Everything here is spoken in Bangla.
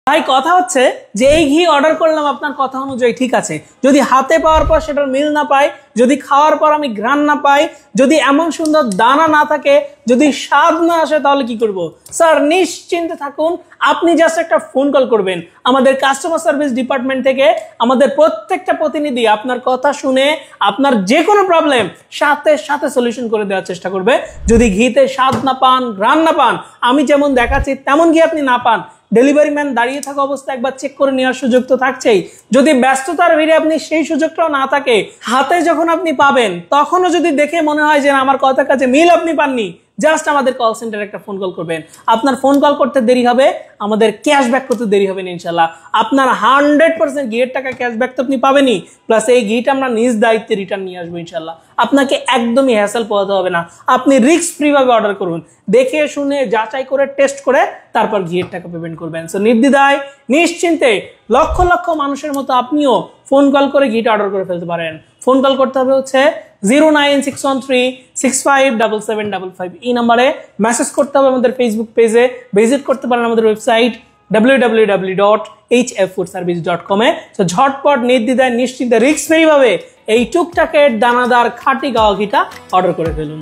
ভাই কথা হচ্ছে যে এই ঘি অর্ডার করলাম আপনার কথা অনুযায়ী ঠিক আছে, যদি হাতে পাওয়ার পর সেটার মিল না পাই, যদি খাওয়ার পর আমি ঘ্রাণ না পাই, যদি এমন সুন্দর দানা না থাকে, যদি স্বাদ না আসে, তাহলে কি করব? স্যার নিশ্চিন্তে থাকুন, আপনি জাস্ট একটা ফোন কল করবেন। আমাদের কাস্টমার সার্ভিস ডিপার্টমেন্ট থেকে আমাদের প্রত্যেকটা প্রতিনিধি আপনার কথা শুনে আপনার যে কোনো প্রবলেম সাথে সাথে সলিউশন করে দেওয়ার চেষ্টা করবে। যদি ঘিতে স্বাদ না পান, ঘ্রাণ না পান, আমি যেমন দেখাচ্ছি তেমন ঘি আপনি না পান, ডেলিভারি ম্যান দাঁড়িয়ে থাকা অবস্থায় একবার চেক করে নেওয়ার সুযোগ তো থাকছেই। যদি ব্যস্ততার ভিড়ে আপনি সেই সুযোগটাও না থাকে, হাতে যখন আপনি পাবেন তখনও যদি দেখে মনে হয় যে আমার কথা কাছে মিল আপনি পাননি, জাস্ট আমাদের কল সেন্টারে একটা ফোন কল করবেন। আপনার ফোন কল করতে দেরি হবে, আমাদের ক্যাশব্যাক করতে দেরি হবে না ইনশাল্লাহ। আপনার 100% ঘিয়ের টাকা ক্যাশব্যাক তো আপনি পাবেনই, প্লাস এই ঘিটা আমরা নিজ দায়িত্বে রিটার্ন নিয়ে আসবো ইনশাল্লাহ। আপনাকে একদমই হ্যাসেল পোহাতে হবে না, আপনি রিস্ক ফ্রি ভাবে অর্ডার করুন, দেখে শুনে যাচাই করে টেস্ট করে তারপর ঘিয়ের টাকা পেমেন্ট করবেন। সো নির্দ্বিধায় নিশ্চিন্তে লক্ষ লক্ষ মানুষের মতো আপনিও ফোন কল করে ঘিটা অর্ডার করে ফেলতে পারেন। ফোন কল করতে হবে হচ্ছে 09613657755, এই নাম্বারে মেসেজ করতে হবে। আমাদের ফেসবুক পেজে ভিজিট করতে পারেন আমাদের ওয়েবসাইট www.hffoodservice.com এ। তো ঝটপট নির্দ্বিধায় নিশ্চিন্তে রিস্ক ফ্রি ভাবে এই টুকটাকের দানাদার খাঁটি গাওয়া ঘিটা অর্ডার করে ফেলুন।